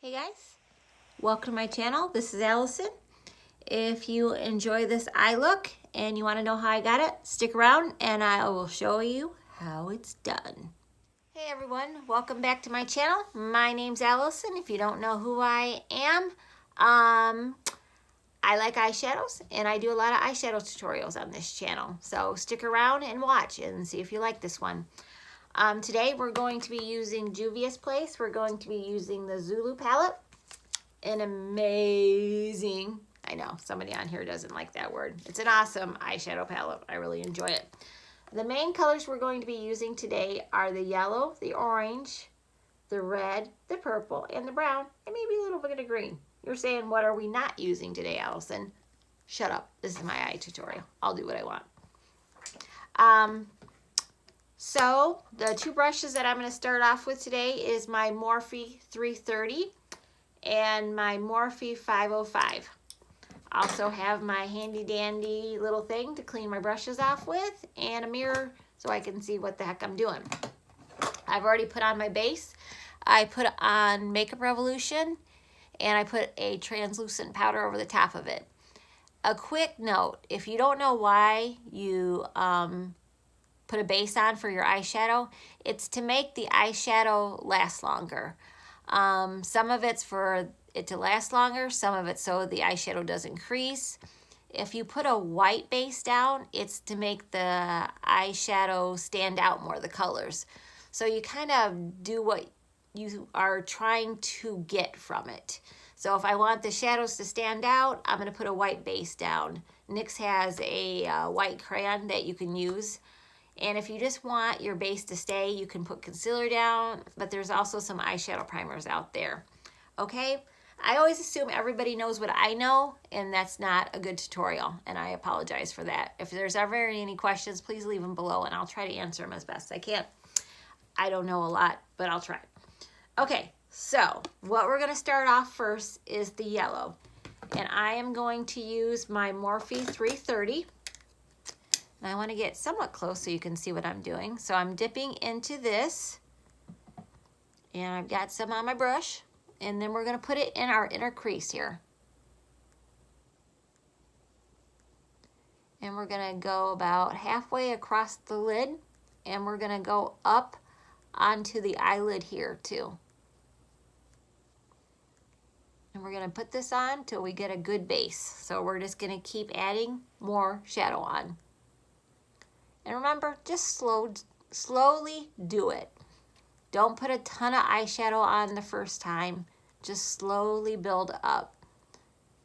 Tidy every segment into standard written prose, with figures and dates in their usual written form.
Hey guys, welcome to my channel. This is Allison. If you enjoy this eye look and you want to know how I got it, stick around and I will show you how it's done. Hey everyone, welcome back to my channel. My name's Allison. If you don't know who I am, I like eyeshadows and I do a lot of eyeshadow tutorials on this channel. So stick around and watch and see if you like this one. Today we're going to be using Juvia'splace. We're going to be using the Zulu palette. An amazing, I know somebody on here doesn't like that word. It's an awesome eyeshadow palette. I really enjoy it. The main colors we're going to be using today are the yellow, the orange, the red, the purple, and the brown, and maybe a little bit of green. You're saying, what are we not using today, Allison? Shut up. This is my eye tutorial. I'll do what I want. So the two brushes that I'm going to start off with today is my Morphe 330 and my Morphe 505. Also have my handy dandy little thing to clean my brushes off with and a mirror so I can see what the heck I'm doing. I've already put on my base. I put on Makeup Revolution and I put a translucent powder over the top of it. A quick note, if you don't know why you put a base on for your eyeshadow, it's to make the eyeshadow last longer. Some of it's for it to last longer, some of it so the eyeshadow doesn't crease. If you put a white base down, it's to make the eyeshadow stand out more, the colors. So you kind of do what you are trying to get from it. So if I want the shadows to stand out, I'm going to put a white base down. NYX has a white crayon that you can use. And if you just want your base to stay, you can put concealer down, but there's also some eyeshadow primers out there. Okay? I always assume everybody knows what I know, and that's not a good tutorial, and I apologize for that. If there's ever any questions, please leave them below, and I'll try to answer them as best I can. I don't know a lot, but I'll try. Okay, so what we're going to start off first is the yellow, and I am going to use my Morphe 330. And I want to get somewhat close so you can see what I'm doing. So I'm dipping into this. And I've got some on my brush. And then we're going to put it in our inner crease here. And we're going to go about halfway across the lid. And we're going to go up onto the eyelid here too. And we're going to put this on till we get a good base. So we're just going to keep adding more shadow on. And remember, just slowly do it. Don't put a ton of eyeshadow on the first time. Just slowly build up.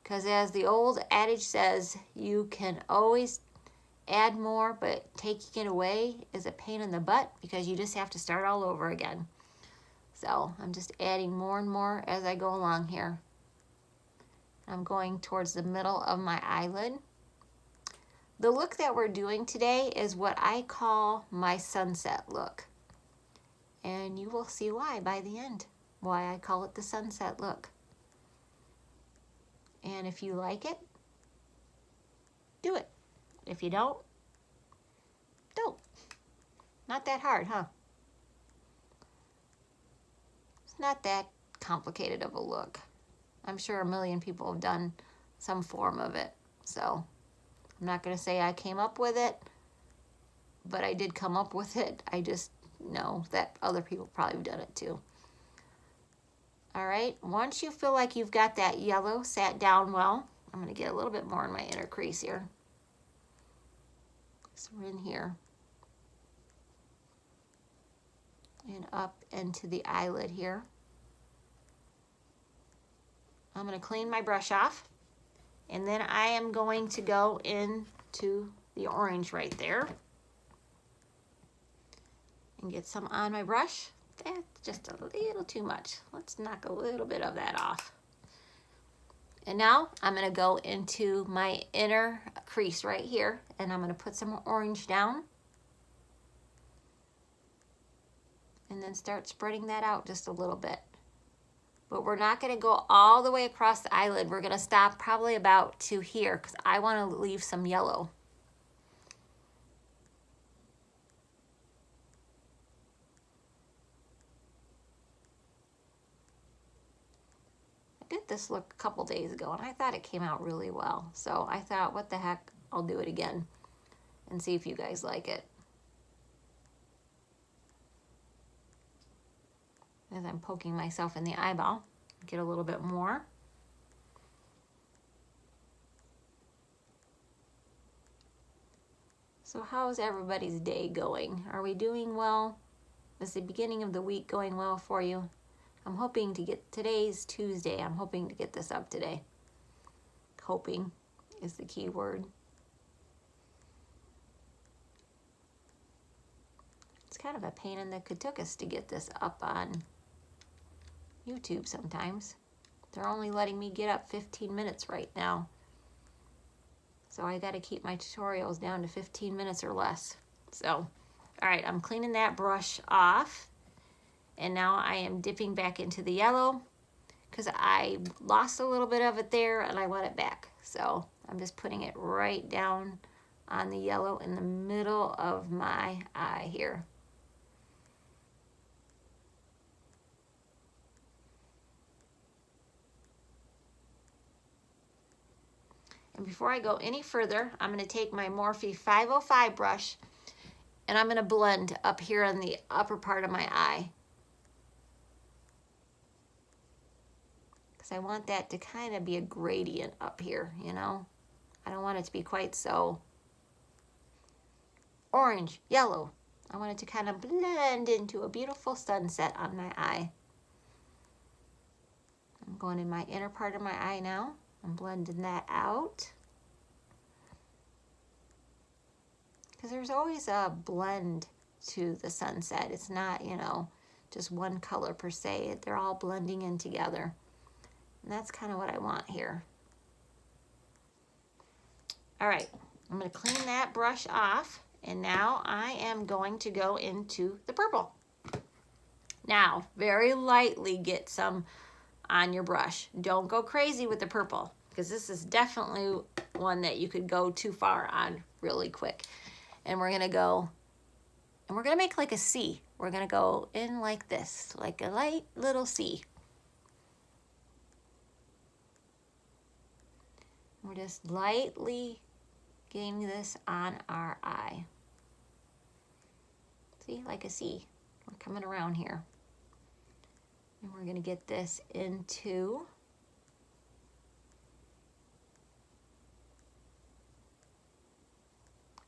Because as the old adage says, you can always add more, but taking it away is a pain in the butt because you just have to start all over again. So I'm just adding more and more as I go along here. I'm going towards the middle of my eyelid. The look that we're doing today is what I call my sunset look. And you will see why by the end, why I call it the sunset look. And if you like it, do it. If you don't. Not that hard, huh? It's not that complicated of a look. I'm sure a million people have done some form of it, so I'm not going to say I came up with it, but I did come up with it. I just know that other people probably have done it too. All right, once you feel like you've got that yellow sat down well, I'm going to get a little bit more in my inner crease here. So we're in here. And up into the eyelid here. I'm going to clean my brush off. And then I am going to go into the orange right there. And get some on my brush. That's just a little too much. Let's knock a little bit of that off. And now I'm going to go into my inner crease right here. And I'm going to put some orange down. And then start spreading that out just a little bit. But we're not going to go all the way across the eyelid. We're going to stop probably about to here because I want to leave some yellow. this look a couple days ago, and I thought it came out really well. So I thought, what the heck, I'll do it again and see if you guys like it. As I'm poking myself in the eyeball, get a little bit more. So how's everybody's day going? Are we doing well? Is the beginning of the week going well for you? I'm hoping to get, today's Tuesday, I'm hoping to get this up today. Hoping is the key word. It's kind of a pain in the katukas to get this up on YouTube sometimes. They're only letting me get up 15 minutes right now. So I got to keep my tutorials down to 15 minutes or less. So, all right, I'm cleaning that brush off. And now I am dipping back into the yellow because I lost a little bit of it there and I want it back. So I'm just putting it right down on the yellow in the middle of my eye here. And before I go any further, I'm going to take my Morphe 505 brush and I'm going to blend up here on the upper part of my eye. Because I want that to kind of be a gradient up here, you know. I don't want it to be quite so orange, yellow. I want it to kind of blend into a beautiful sunset on my eye. I'm going in my inner part of my eye now. I'm blending that out. Because there's always a blend to the sunset. It's not, you know, just one color per se. They're all blending in together. And that's kind of what I want here. All right, I'm going to clean that brush off. And now I am going to go into the purple. Now, very lightly get some on your brush. Don't go crazy with the purple, because this is definitely one that you could go too far on really quick. And we're gonna go, and we're gonna make like a C. We're gonna go in like this, like a light little C. We're just lightly getting this on our eye. See, like a C. We're coming around here. And we're gonna get this into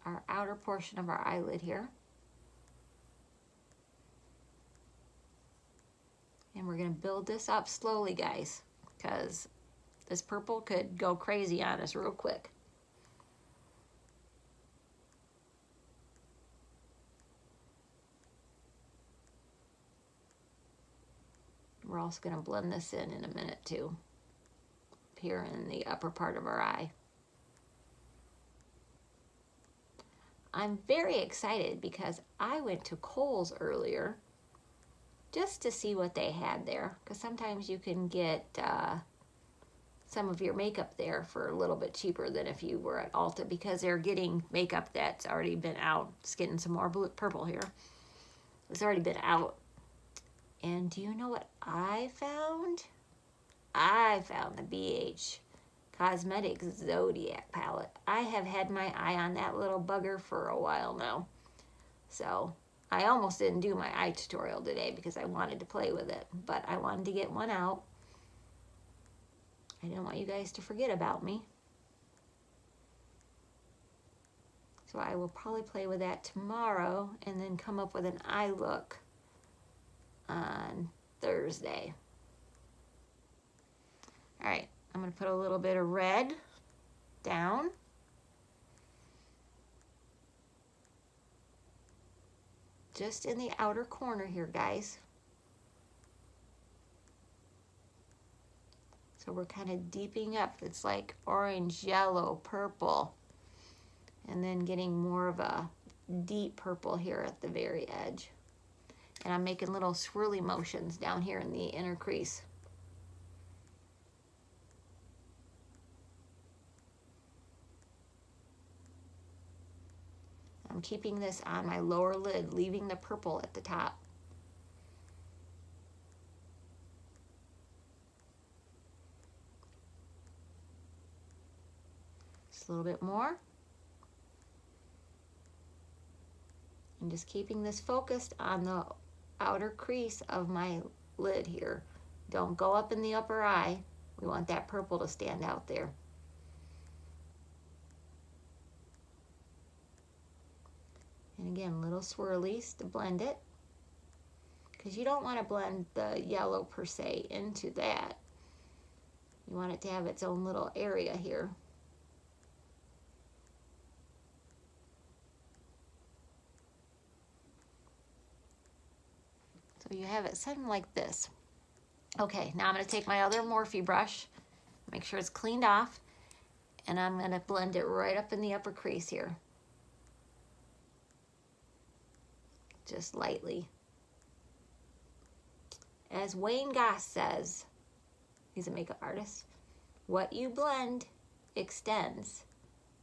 our outer portion of our eyelid here. And we're gonna build this up slowly, guys, because this purple could go crazy on us real quick. We're also gonna blend this in a minute too, up here in the upper part of our eye. I'm very excited because I went to Kohl's earlier just to see what they had there, because sometimes you can get some of your makeup there for a little bit cheaper than if you were at Ulta, because they're getting makeup that's already been out. It's getting some more purple here. It's already been out. And do you know what I found? I found the BH Cosmetics Zodiac palette. I have had my eye on that little bugger for a while now. So I almost didn't do my eye tutorial today because I wanted to play with it, but I wanted to get one out. I didn't want you guys to forget about me. So I will probably play with that tomorrow and then come up with an eye look on Thursday. All right, I'm going to put a little bit of red down. Just in the outer corner here, guys. So we're kind of deepening up. It's like orange, yellow, purple. And then getting more of a deep purple here at the very edge. And I'm making little swirly motions down here in the inner crease. I'm keeping this on my lower lid, leaving the purple at the top. Just a little bit more. And just keeping this focused on the outer crease of my lid here. Don't go up in the upper eye. We want that purple to stand out there. And again, little swirlies to blend it, because you don't want to blend the yellow per se into that. You want it to have its own little area here. So you have it something like this. Okay, now I'm going to take my other Morphe brush, make sure it's cleaned off, and I'm going to blend it right up in the upper crease here. Just lightly. As Wayne Goss says, he's a makeup artist, what you blend extends.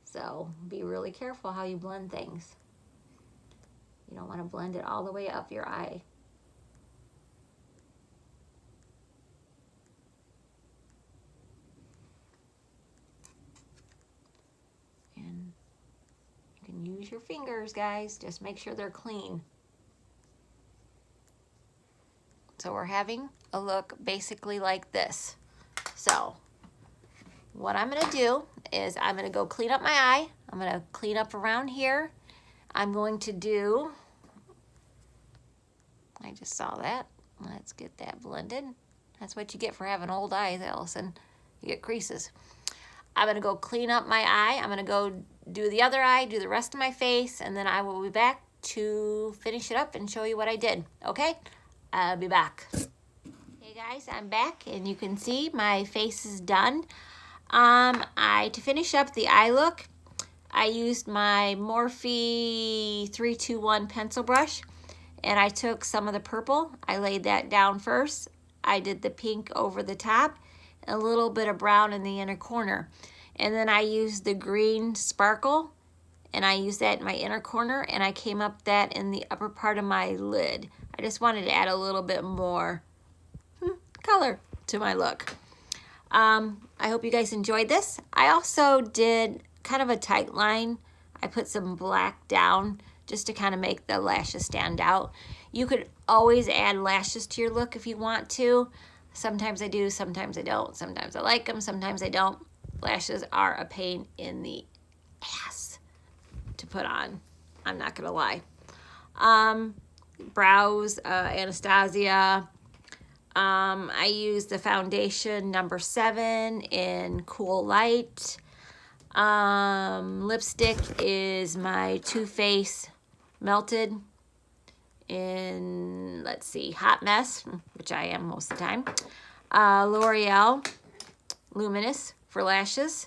So be really careful how you blend things. You don't want to blend it all the way up your eye. And you can use your fingers, guys. Just make sure they're clean. So we're having a look basically like this. So what I'm going to do is I'm going to go clean up my eye. I'm going to clean up around here. I'm going to do, I just saw that. Let's get that blended. That's what you get for having old eyes, Allison. You get creases. I'm going to go clean up my eye. I'm going to go do the other eye, do the rest of my face, and then I will be back to finish it up and show you what I did. Okay? I'll be back. Hey guys, I'm back, and you can see my face is done. To finish up the eye look, I used my Morphe 321 pencil brush, and I took some of the purple. I laid that down first. I did the pink over the top, and a little bit of brown in the inner corner. And then I used the green sparkle, and I used that in my inner corner, and I came up that in the upper part of my lid. I just wanted to add a little bit more color to my look. I hope you guys enjoyed this. I also did kind of a tight line. I put some black down just to kind of make the lashes stand out. You could always add lashes to your look if you want to. Sometimes I do, sometimes I don't. Sometimes I like them, sometimes I don't. Lashes are a pain in the ass to put on. I'm not gonna lie. Brows, Anastasia. I used the foundation number 7 in Cool Light. Lipstick is my TooFaced Melted in, let's see, Hot Mess, which I am most of the time. L'Oreal Luminous for lashes.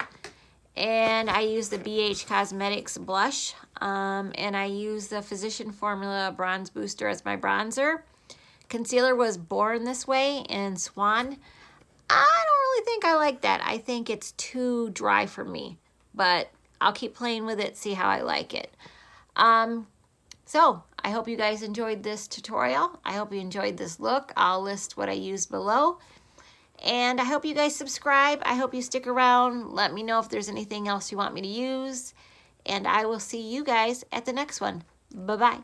And I use the BH Cosmetics blush. And I use the Physician Formula Bronze Booster as my bronzer. Concealer was Born This Way in Swan. I don't really think I like that. I think it's too dry for me. But I'll keep playing with it, see how I like it. So I hope you guys enjoyed this tutorial. I hope you enjoyed this look. I'll list what I used below. And I hope you guys subscribe. I hope you stick around. Let me know if there's anything else you want me to use. And I will see you guys at the next one. Bye-bye.